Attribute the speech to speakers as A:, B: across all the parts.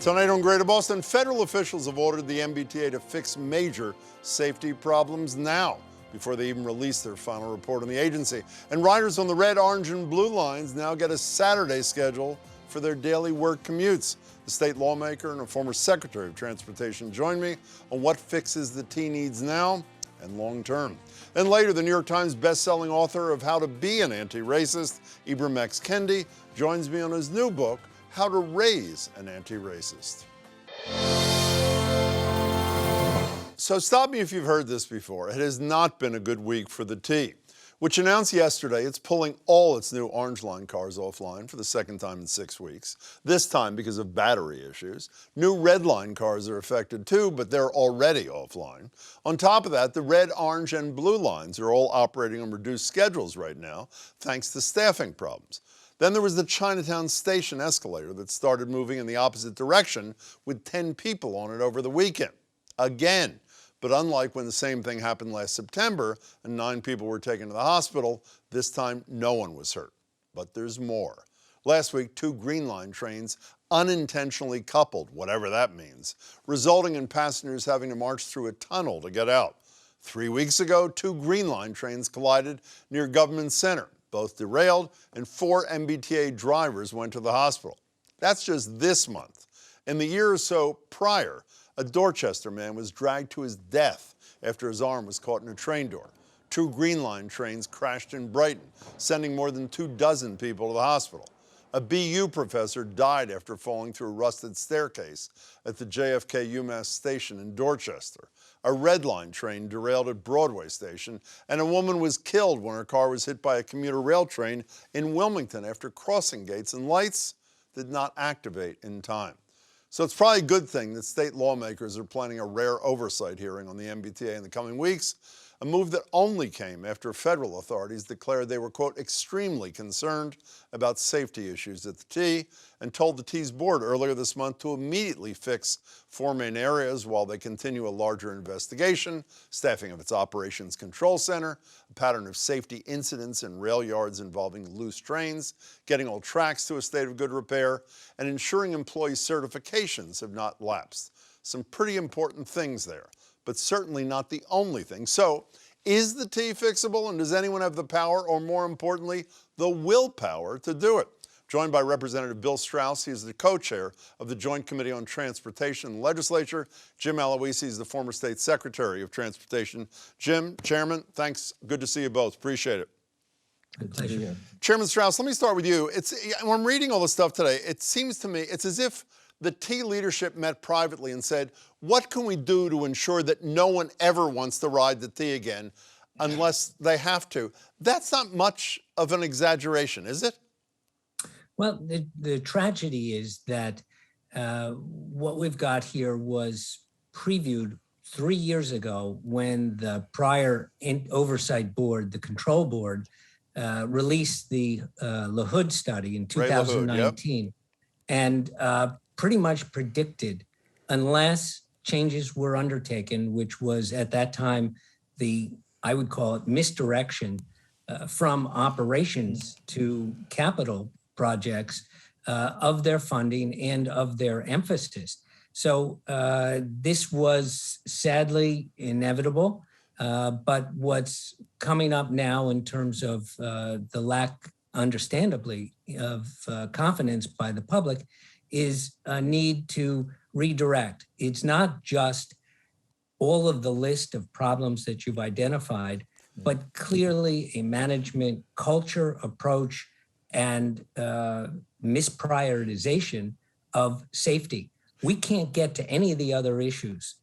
A: Tonight on Greater Boston, federal officials have ordered the MBTA to fix major safety problems now, before they even release their final report on the agency. And riders on the red, orange, and blue lines now get a Saturday schedule for their daily work commutes. The state lawmaker and a former Secretary of Transportation join me on what fixes the T needs now and long term. Then later, the New York Times best-selling author of How to Be an Anti-Racist, Ibram X. Kendi, joins me on his new book, How to Raise an Anti-Racist. So stop me if you've heard this before. It has not been a good week for the T, which announced yesterday it's pulling all its new Orange Line cars offline for the second time in 6 weeks, this time because of battery issues. New Red Line cars are affected too, but they're already offline. On top of that, the red, orange, and blue lines are all operating on reduced schedules right now, thanks to staffing problems. Then there was the Chinatown Station escalator that started moving in the opposite direction with 10 people on it over the weekend. Again. But unlike when the same thing happened last September and 9 people were taken to the hospital, this time no one was hurt. But there's more. Last week, 2 Green Line trains unintentionally coupled, whatever that means, resulting in passengers having to march through a tunnel to get out. 3 weeks ago, 2 Green Line trains collided near Government Center. Both derailed, and 4 MBTA drivers went to the hospital. That's just this month. In the year or so prior, a Dorchester man was dragged to his death after his arm was caught in a train door. 2 Green Line trains crashed in Brighton, sending more than 24 people to the hospital. A BU professor died after falling through a rusted staircase at the JFK UMass station in Dorchester. A Red Line train derailed at Broadway Station, and a woman was killed when her car was hit by a commuter rail train in Wilmington after crossing gates and lights did not activate in time. So it's probably a good thing that state lawmakers are planning a rare oversight hearing on the MBTA in the coming weeks, a move that only came after federal authorities declared they were, quote, extremely concerned about safety issues at the T, and told the T's board earlier this month to immediately fix 4 main areas while they continue a larger investigation, staffing of its operations control center, a pattern of safety incidents in rail yards involving loose trains, getting all tracks to a state of good repair, and ensuring employee certifications have not lapsed. Some pretty important things there, but certainly not the only thing. So, is the T fixable, and does anyone have the power, or more importantly, the willpower to do it? Joined by Representative Bill Straus, he is the co-chair of the Joint Committee on Transportation in the Legislature. Jim Aloisi is the former State Secretary of Transportation. Jim, Chairman, thanks. Good to see you both. Appreciate it.
B: Good pleasure.
A: Chairman Straus, let me start with you. When I'm reading all this stuff today, it seems to me it's as if the T leadership met privately and said, what can we do to ensure that no one ever wants to ride the T again unless they have to? That's not much of an exaggeration, is it?
B: Well, the tragedy is that what we've got here was previewed 3 years ago when the prior oversight board, the control board, released the LaHood study in 2019. Yep. And pretty much predicted, unless changes were undertaken, which was at that time I would call it misdirection from operations to capital projects of their funding and of their emphasis. So this was sadly inevitable, but what's coming up now in terms of the lack, understandably, of confidence by the public is a need to redirect. It's not just all of the list of problems that you've identified, but clearly a management culture, approach, and misprioritization of safety. We can't get to any of the other issues,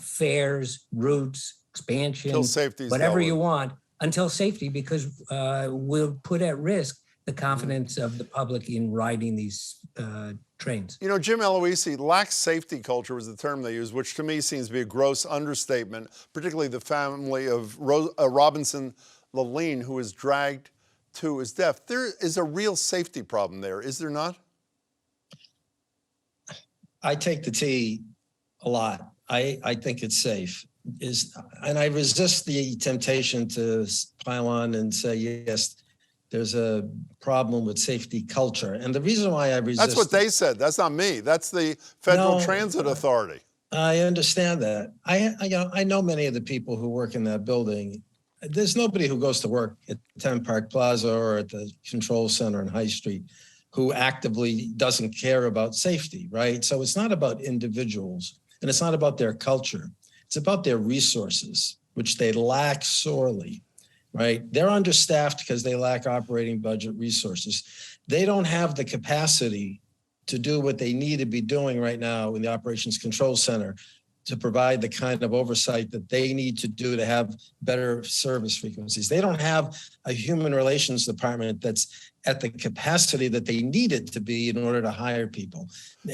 B: fares, routes, expansion, whatever you want, until safety, because we'll put at risk the confidence of the public in riding these trains.
A: You know, Jim Aloisi, lax safety culture was the term they used, which to me seems to be a gross understatement, particularly the family of Robinson Laline, who was dragged to his death. There is a real safety problem there, is there not?
C: I take the T a lot. I think it's safe. And I resist the temptation to pile on and say, yes, there's a problem with safety culture. And the reason why I resist—
A: That's what they said. That's not me. That's the Federal Transit Authority.
C: I understand that. I know many of the people who work in that building. There's nobody who goes to work at 10 Park Plaza or at the control center in High Street who actively doesn't care about safety, right? So it's not about individuals and it's not about their culture. It's about their resources, which they lack sorely, right? They're understaffed because they lack operating budget resources. They don't have the capacity to do what they need to be doing right now in the Operations Control Center to provide the kind of oversight that they need to do to have better service frequencies. They don't have a human relations department that's at the capacity that they need it to be in order to hire people.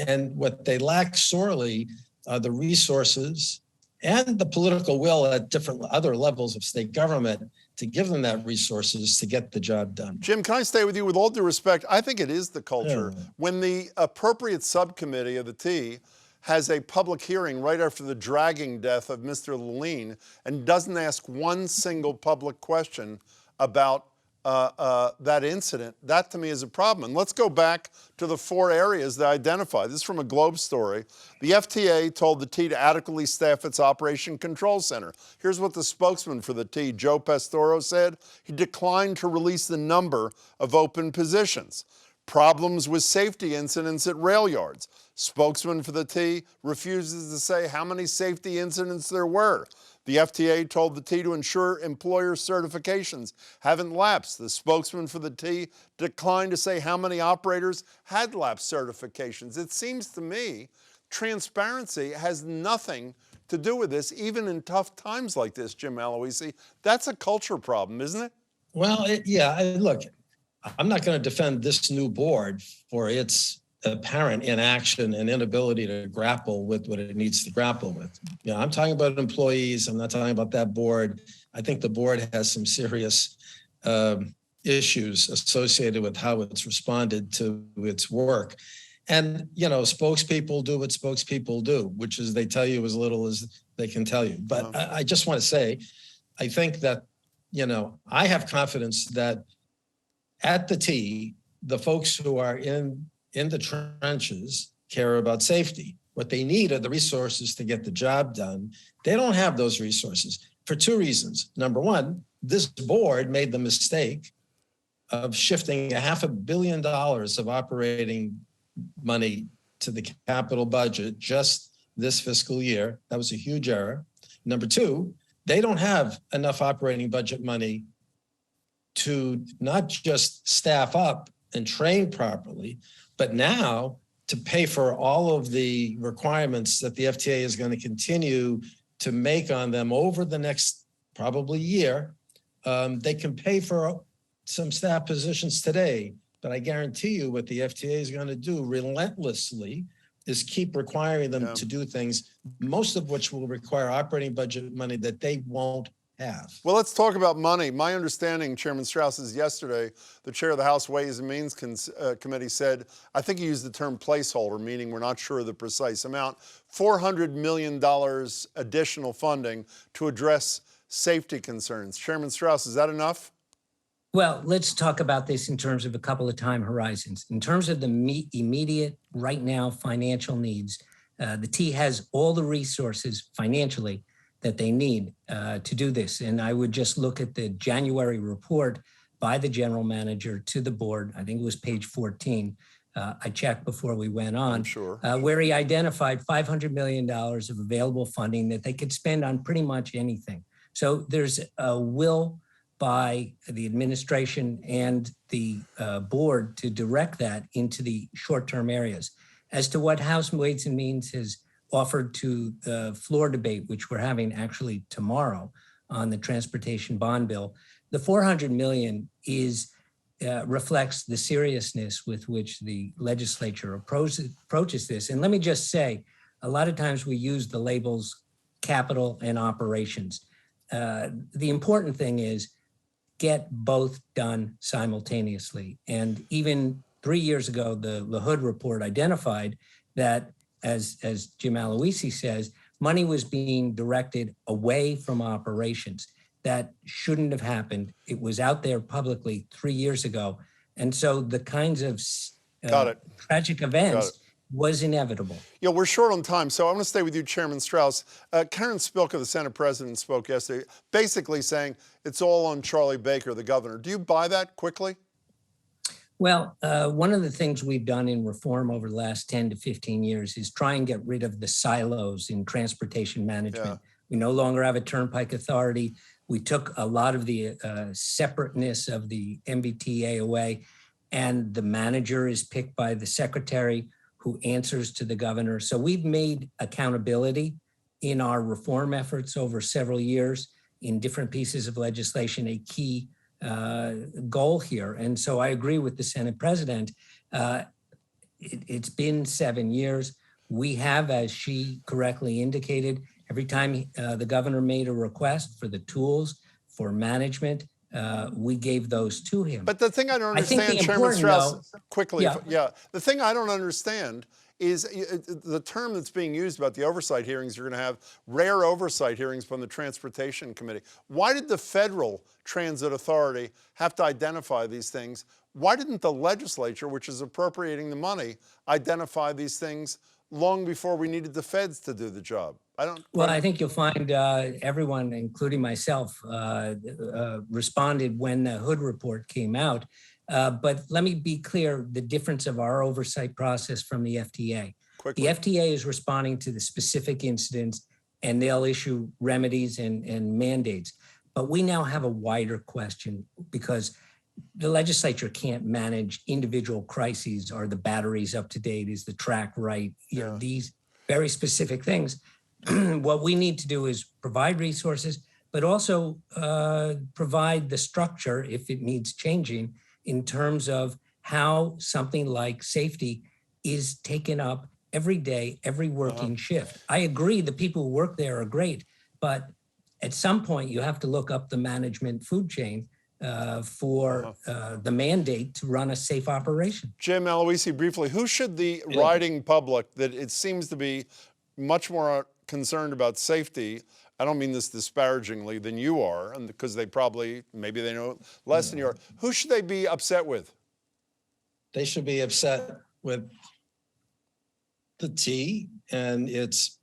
C: And what they lack sorely are the resources and the political will at different other levels of state government to give them that resources to get the job done.
A: Jim, can I stay with you? With all due respect, I think it is the culture. Yeah. When the appropriate subcommittee of the T has a public hearing right after the dragging death of Mr. Leline and doesn't ask one single public question about that incident, that to me is a problem. And let's go back to the 4 areas that I identified. This is from a Globe story. The FTA told the T to adequately staff its Operation Control Center. Here's what the spokesman for the T, Joe Pastoro, said. He declined to release the number of open positions. Problems with safety incidents at rail yards. Spokesman for the T refuses to say how many safety incidents there were. The FTA told the T to ensure employer certifications haven't lapsed. The spokesman for the T declined to say how many operators had lapsed certifications. It seems to me transparency has nothing to do with this, even in tough times like this, Jim Aloisi. That's a culture problem, isn't it?
C: Well, look, I'm not going to defend this new board for its apparent inaction and inability to grapple with what it needs to grapple with. You know, I'm talking about employees. I'm not talking about that board. I think the board has some serious issues associated with how it's responded to its work. And, you know, spokespeople do what spokespeople do, which is they tell you as little as they can tell you. But I just want to say, I think that, you know, I have confidence that at the T, the folks who are in the trenches care about safety. What they need are the resources to get the job done. They don't have those resources for 2 reasons. Number one, this board made the mistake of shifting $500 million of operating money to the capital budget just this fiscal year. That was a huge error. Number 2, they don't have enough operating budget money to not just staff up and train properly, but now to pay for all of the requirements that the FTA is going to continue to make on them over the next probably year. They can pay for some staff positions today, but I guarantee you what the FTA is going to do relentlessly is keep requiring them to do things, most of which will require operating budget money that they won't have.
A: Well, let's talk about money. My understanding, Chairman Straus, is yesterday, the chair of the House Ways and Means Committee said, I think he used the term placeholder, meaning we're not sure of the precise amount, $400 million additional funding to address safety concerns. Chairman Straus, is that enough?
B: Well, let's talk about this in terms of a couple of time horizons. In terms of the immediate, right now, financial needs, the T has all the resources financially that they need to do this. And I would just look at the January report by the general manager to the board. I think it was page 14. I checked before we went on, where he identified $500 million of available funding that they could spend on pretty much anything. So there's a will by the administration and the board to direct that into the short-term areas. As to what House Ways and Means has offered to the floor debate, which we're having actually tomorrow on the transportation bond bill, the $400 million is reflects the seriousness with which the legislature approaches this. And let me just say, a lot of times we use the labels capital and operations. The important thing is get both done simultaneously. And even 3 years ago, the LaHood report identified that, as Jim Aloisi says, money was being directed away from operations. that shouldn't have happened. It was out there publicly 3 years ago. And so the kinds of tragic events was inevitable.
A: Yeah, we're short on time, so I'm going to stay with you, Chairman Straus. Karen Spilka, the Senate President, spoke yesterday, basically saying it's all on Charlie Baker, the governor. Do you buy that quickly?
B: Well, one of the things we've done in reform over the last 10 to 15 years is try and get rid of the silos in transportation management.
A: Yeah.
B: We no longer have a turnpike authority. We took a lot of the separateness of the MBTA away, and the manager is picked by the secretary who answers to the governor. So we've made accountability in our reform efforts over several years in different pieces of legislation a key goal here. And so I agree with the Senate President. It's been 7 years. We have, as she correctly indicated, every time the governor made a request for the tools for management, we gave those to him.
A: But the thing I don't understand, Chairman Straus, quickly, the thing I don't understand is the term that's being used about the oversight hearings. You're going to have rare oversight hearings from the Transportation Committee. Why did the Federal Transit Authority have to identify these things? Why didn't the legislature, which is appropriating the money, identify these things long before we needed the feds to do the job?
B: I think you'll find everyone, including myself, responded when the Hood report came out. But let me be clear, the difference of our oversight process from the FTA.
A: Quickly.
B: The FTA is responding to the specific incidents, and they'll issue remedies and mandates. But we now have a wider question because the legislature can't manage individual crises. Are the batteries up to date? Is the track right? You know, these very specific things. What we need to do is provide resources, but also provide the structure if it needs changing in terms of how something like safety is taken up every day, every working shift. I agree the people who work there are great, but at some point you have to look up the management food chain for the mandate to run a safe operation.
A: Jim, Aloisi, briefly, who should the riding public that it seems to be much more concerned about safety, I don't mean this disparagingly, than you are, and because they probably, maybe they know less than you are, who should they be upset with?
C: They should be upset with the T and its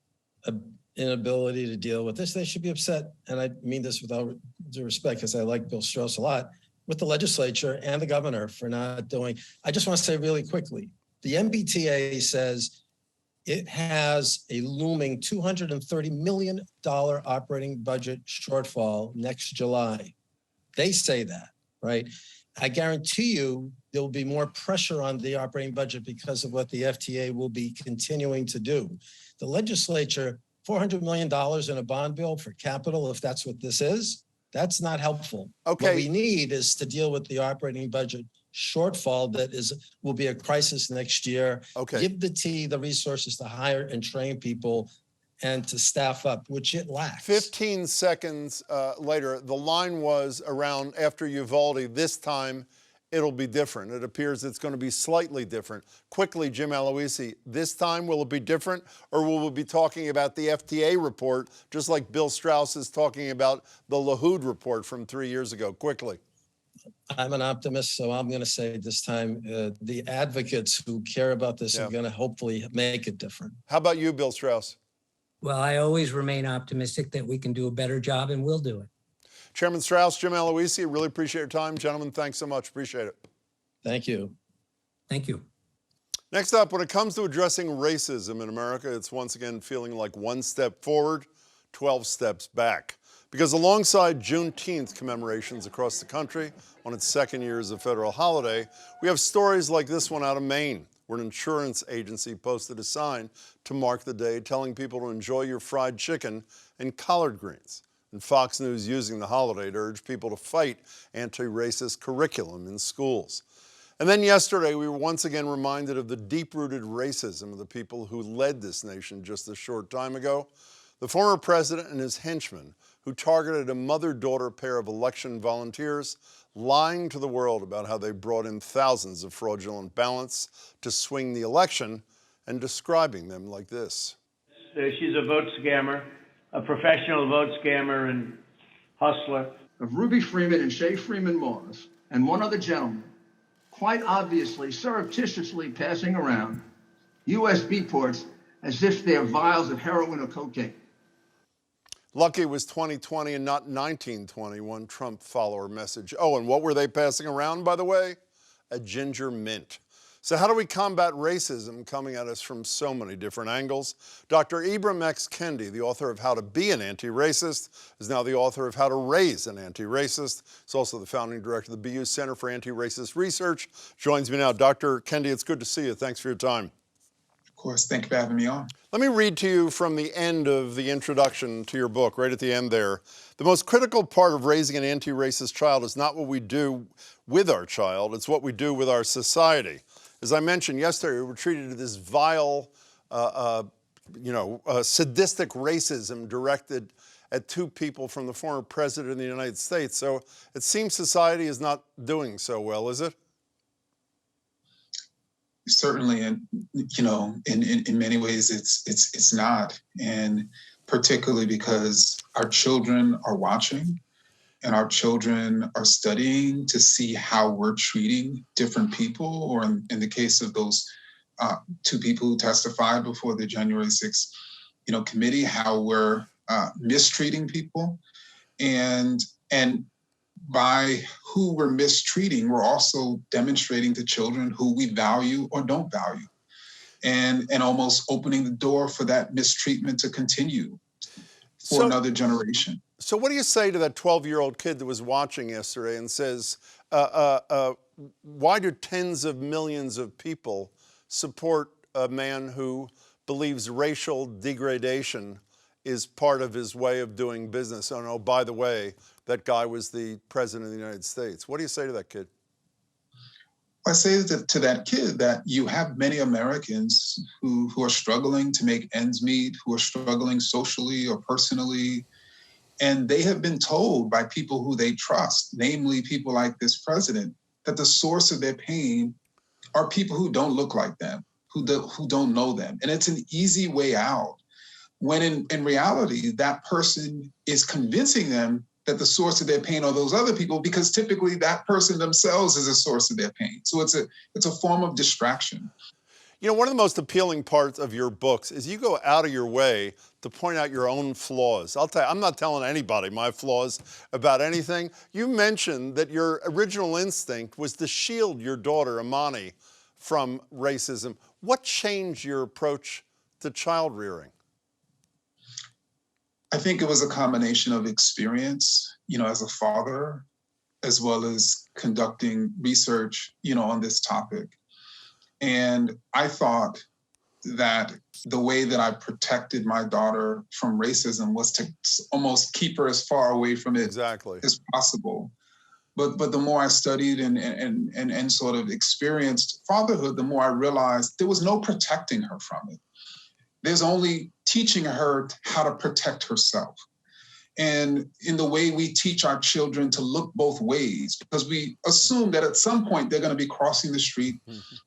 C: inability to deal with this. They should be upset, and I mean this without due respect because I like Bill Straus a lot, with the legislature and the governor for not doing. I just want to say really quickly, the MBTA says it has a looming $230 million operating budget shortfall next July. They say that, right? I guarantee you there will be more pressure on the operating budget because of what the FTA will be continuing to do. The legislature, $400 million in a bond bill for capital, if that's what this is, that's not helpful.
A: Okay.
C: What we need is to deal with the operating budget shortfall that will be a crisis next year.
A: Okay.
C: Give the T the resources to hire and train people and to staff up, which it lacks.
A: 15 seconds later, the line was around after Uvalde, this time it'll be different. It appears it's going to be slightly different. Quickly, Jim Aloisi, this time will it be different, or will we be talking about the FTA report, just like Bill Straus is talking about the LaHood report from 3 years ago? Quickly.
C: I'm an optimist, so I'm going to say this time the advocates who care about this are going to hopefully make it different.
A: How about you, Bill Straus?
B: Well, I always remain optimistic that we can do a better job, and we'll do it.
A: Chairman Straus, Jim Aloisi, really appreciate your time. Gentlemen, thanks so much. Appreciate it.
C: Thank you.
B: Thank you.
A: Next up, when it comes to addressing racism in America, it's once again feeling like one step forward, 12 steps back. Because alongside Juneteenth commemorations across the country on its second year as a federal holiday, we have stories like this one out of Maine, where an insurance agency posted a sign to mark the day telling people to enjoy your fried chicken and collard greens. And Fox News using the holiday to urge people to fight anti-racist curriculum in schools. And then yesterday, we were once again reminded of the deep-rooted racism of the people who led this nation just a short time ago. The former president and his henchmen who targeted a mother-daughter pair of election volunteers, lying to the world about how they brought in thousands of fraudulent ballots to swing the election, and describing them like this.
D: She's a vote scammer, a professional vote scammer, and hustler, of Ruby Freeman and Shay Freeman Moss, and one other gentleman, quite obviously surreptitiously passing around USB ports as if they're vials of heroin or cocaine.
A: Lucky it was 2020 and not 1920, one Trump follower message. Oh, and what were they passing around, by the way? A ginger mint. So how do we combat racism coming at us from so many different angles? Dr. Ibram X. Kendi, the author of How to Be an Anti-Racist, is now the author of How to Raise an Anti-Racist. He's also the founding director of the BU Center for Anti-Racist Research. Joins me now. Dr. Kendi, it's good to see you. Thanks for your time.
E: Of course, thank you for having me on.
A: Let me read to you from the end of the introduction to your book, right at the end there. The most critical part of raising an anti-racist child is not what we do with our child, it's what we do with our society. As I mentioned yesterday, we were treated to this vile, sadistic racism directed at two people from the former president of the United States. So it seems society is not doing so well, is it?
E: Certainly, and in many ways, it's not, and particularly because our children are watching, and our children are studying to see how we're treating different people, or in the case of those two people who testified before the January 6th, committee, how we're mistreating people, and by who we're mistreating, we're also demonstrating to children who we value or don't value, and almost opening the door for that mistreatment to continue for another generation.
A: So what do you say to that 12-year-old kid that was watching yesterday and says, why do tens of millions of people support a man who believes racial degradation is part of his way of doing business? Oh, no, by the way, that guy was the president of the United States. What do you say to that kid?
E: I say to that kid that you have many Americans who are struggling to make ends meet, who are struggling socially or personally, and they have been told by people who they trust, namely people like this president, that the source of their pain are people who don't look like them, who don't know them. And it's an easy way out, when in reality, that person is convincing them that the source of their pain are those other people, because typically that person themselves is a source of their pain. So it's a form of distraction.
A: You know, one of the most appealing parts of your books is you go out of your way to point out your own flaws. I'll tell you, I'm not telling anybody my flaws about anything. You mentioned that your original instinct was to shield your daughter, Imani, from racism. What changed your approach to child rearing?
E: I think it was a combination of experience, as a father, as well as conducting research, on this topic. And I thought that the way that I protected my daughter from racism was to almost keep her as far away from it as possible. But the more I studied and sort of experienced fatherhood, the more I realized there was no protecting her from it. There's only teaching her how to protect herself. And in the way we teach our children to look both ways, because we assume that at some point they're going to be crossing the street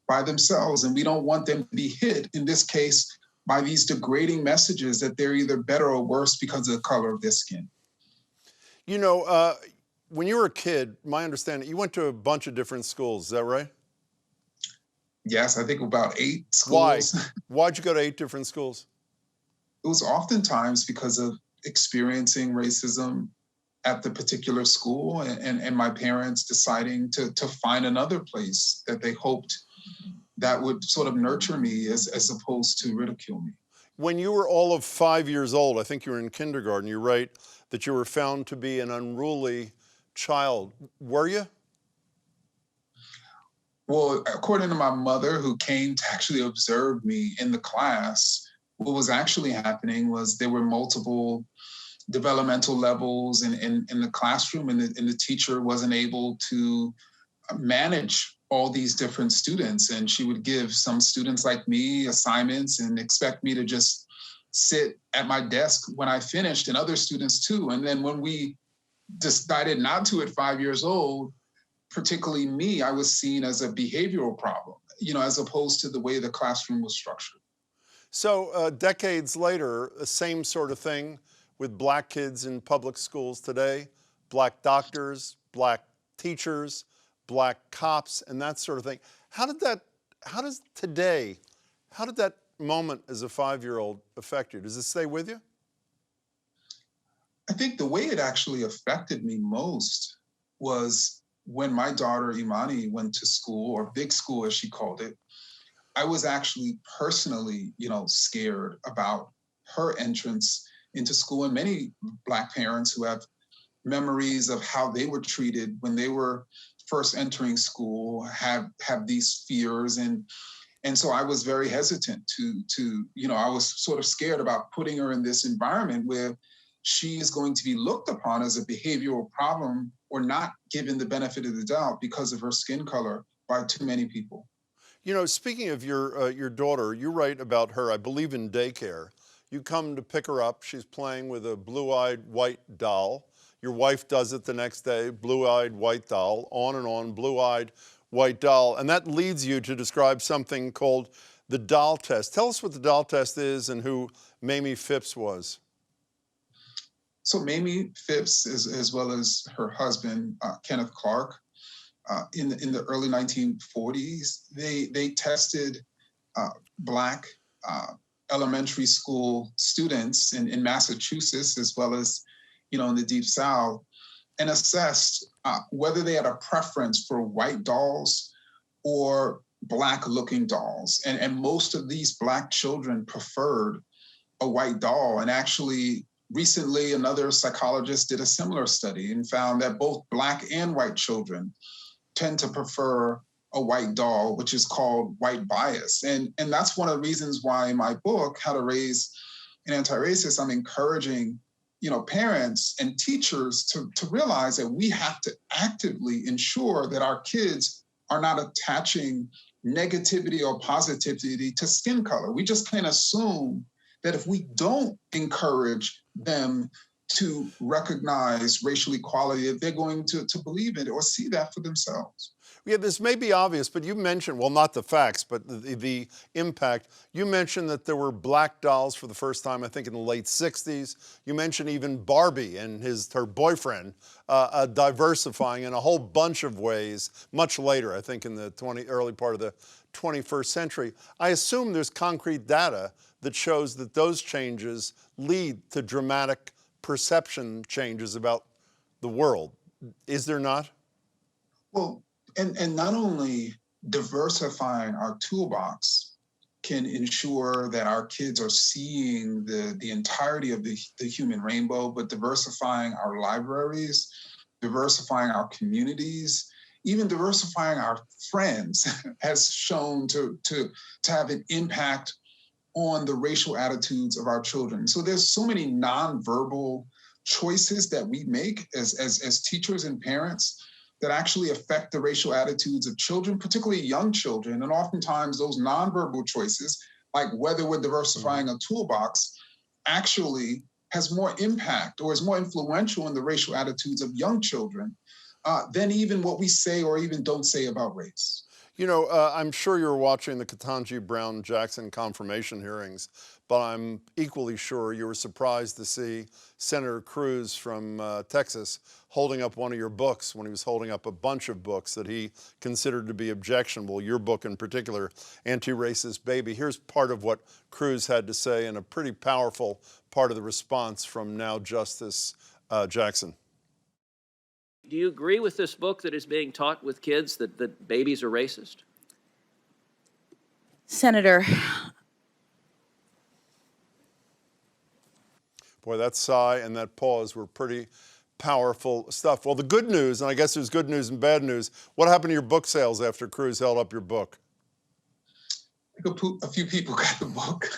E: by themselves, and we don't want them to be hit, in this case, by these degrading messages that they're either better or worse because of the color of their skin.
A: When you were a kid, my understanding, you went to a bunch of different schools, is that right?
E: Yes, I think about 8 schools.
A: Why? Why'd you go to 8 different schools?
E: It was oftentimes because of experiencing racism at the particular school, and my parents deciding to find another place that they hoped that would sort of nurture me as opposed to ridicule me.
A: When you were all of 5 years old, I think you were in kindergarten, you write that you were found to be an unruly child. Were you?
E: Well, according to my mother, who came to actually observe me in the class, what was actually happening was there were multiple developmental levels in the classroom, and the teacher wasn't able to manage all these different students. And she would give some students like me assignments and expect me to just sit at my desk when I finished, and other students too. And then when we decided not to at 5 years old, particularly me, I was seen as a behavioral problem, as opposed to the way the classroom was structured.
A: So decades later, the same sort of thing with black kids in public schools today. black doctors, black teachers, black cops, and that sort of thing. How did that moment as a 5-year-old affect you? Does it stay with you?
E: I think the way it actually affected me most was when my daughter Imani went to school, or big school as she called it. I was actually personally, scared about her entrance into school, and many Black parents who have memories of how they were treated when they were first entering school have these fears, and so I was very hesitant to I was sort of scared about putting her in this environment where she is going to be looked upon as a behavioral problem or not given the benefit of the doubt because of her skin color by too many people.
A: Speaking of your daughter, you write about her, I believe, in daycare. You come to pick her up. She's playing with a blue-eyed white doll. Your wife does it the next day, blue-eyed white doll, on, blue-eyed white doll. And that leads you to describe something called the doll test. Tell us what the doll test is and who Mamie Phipps was.
E: So Mamie Phipps, as well as her husband, Kenneth Clark, in the early 1940s, they tested Black elementary school students in Massachusetts, as well as in the Deep South, and assessed whether they had a preference for white dolls or Black-looking dolls. And most of these Black children preferred a white doll. And actually, recently, another psychologist did a similar study and found that both Black and white children tend to prefer a white doll, which is called white bias. And that's one of the reasons why in my book, How to Raise an Anti-Racist, I'm encouraging parents and teachers to realize that we have to actively ensure that our kids are not attaching negativity or positivity to skin color. We just can't assume that if we don't encourage them to recognize racial equality, that they're going to believe it or see that for themselves.
A: Yeah, this may be obvious, but you mentioned, well, not the facts, but the impact. You mentioned that there were Black dolls for the first time, I think, in the late 60s. You mentioned even Barbie and her boyfriend diversifying in a whole bunch of ways much later, I think in the early part of the 21st century. I assume there's concrete data that shows that those changes lead to dramatic perception changes about the world. Is there not?
E: Well, and not only diversifying our toolbox can ensure that our kids are seeing the entirety of the human rainbow, but diversifying our libraries, diversifying our communities, even diversifying our friends has shown to have an impact on the racial attitudes of our children. So there's so many nonverbal choices that we make as teachers and parents that actually affect the racial attitudes of children, particularly young children. And oftentimes those nonverbal choices, like whether we're diversifying a toolbox, actually has more impact or is more influential in the racial attitudes of young children than even what we say or even don't say about race.
A: I'm sure you're watching the Ketanji Brown Jackson confirmation hearings, but I'm equally sure you were surprised to see Senator Cruz from Texas holding up one of your books when he was holding up a bunch of books that he considered to be objectionable, your book in particular, Anti-Racist Baby. Here's part of what Cruz had to say and a pretty powerful part of the response from now Justice Jackson.
F: Do you agree with this book that is being taught with kids that babies are racist?
G: Senator.
A: Boy, that sigh and that pause were pretty powerful stuff. Well, the good news, and I guess there's good news and bad news, what happened to your book sales after Cruz held up your book?
E: A few people got the book.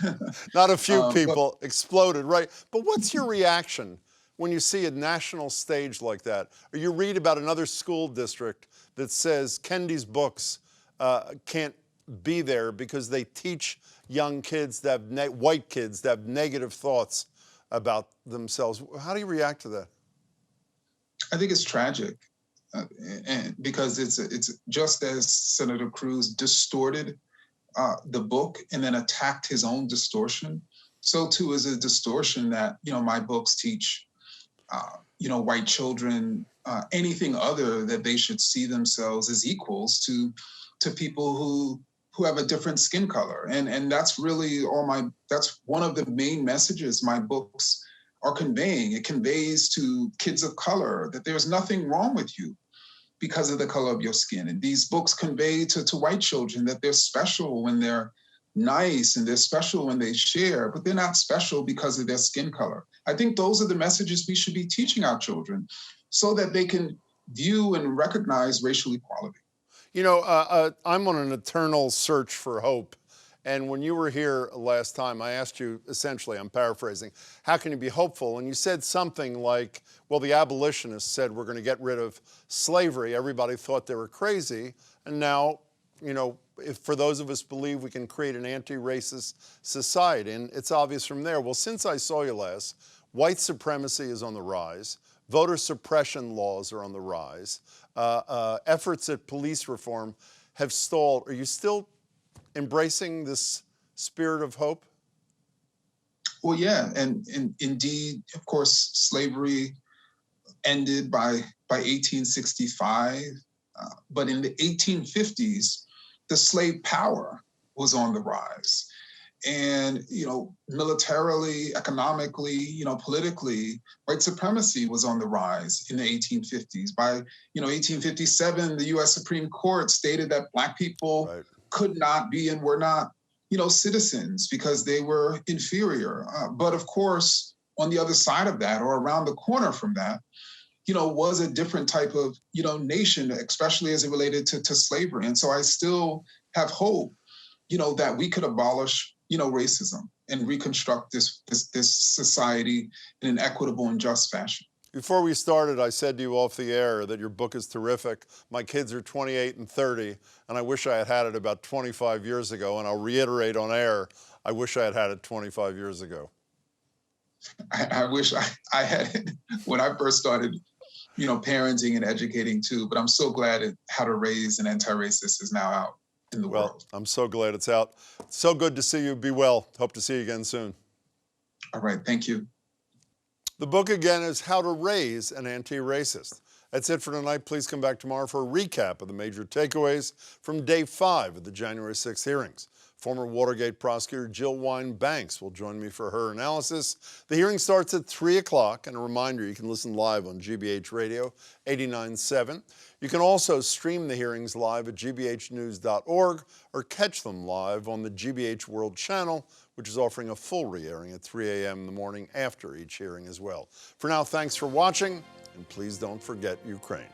A: Not a few people, exploded, right? But what's your reaction when you see a national stage like that, or you read about another school district that says Kendi's books can't be there because they teach young kids that have white kids that have negative thoughts about themselves? How do you react to that?
E: I think it's tragic, and because it's just as Senator Cruz distorted the book and then attacked his own distortion, so too is a distortion that my books teach white children anything other that they should see themselves as equals to people who have a different skin color. And that's really that's one of the main messages my books are conveying. It conveys to kids of color that there's nothing wrong with you because of the color of your skin. And these books convey to white children that they're special when they're nice and they're special when they share, but they're not special because of their skin color. I think those are the messages we should be teaching our children so that they can view and recognize racial equality.
A: You know, I'm on an eternal search for hope. And when you were here last time, I asked you, essentially, I'm paraphrasing, how can you be hopeful? And you said something like, well, the abolitionists said we're going to get rid of slavery. Everybody thought they were crazy. And now, you know, if for those of us believe we can create an anti-racist society, and it's obvious from there. Well, since I saw you last, white supremacy is on the rise. Voter suppression laws are on the rise. Efforts at police reform have stalled. Are you still embracing this spirit of hope?
E: Well, yeah, and indeed, of course, slavery ended by 1865, but in the 1850s, the slave power was on the rise. And, you know, militarily, economically, you know, politically, white supremacy was on the rise in the 1850s. By, 1857, the US Supreme Court stated that Black people could not be and were not, citizens because they were inferior. But of course, on the other side of that, or around the corner from that, was a different type of, nation, especially as it related to slavery. And so I still have hope, that we could abolish, racism and reconstruct this society in an equitable and just fashion.
A: Before we started, I said to you off the air that your book is terrific. My kids are 28 and 30, and I wish I had had it about 25 years ago. And I'll reiterate on air, I wish I had had it 25 years ago.
E: I wish I had it when I first started, parenting and educating too. But I'm so glad How to Raise an Anti-Racist is now out in the world.
A: I'm so glad it's out. So good to see you. Be well. Hope to see you again soon.
E: All right. Thank you.
A: The book again is How to Raise an Anti-Racist. That's it for tonight. Please come back tomorrow for a recap of the major takeaways from day 5 of the January 6th hearings. Former Watergate prosecutor Jill Wine-Banks will join me for her analysis. The hearing starts at 3 o'clock, and a reminder, you can listen live on GBH Radio 89.7. You can also stream the hearings live at gbhnews.org or catch them live on the GBH World channel, which is offering a full re-airing at 3 a.m. in the morning after each hearing as well. For now, thanks for watching, and please don't forget Ukraine.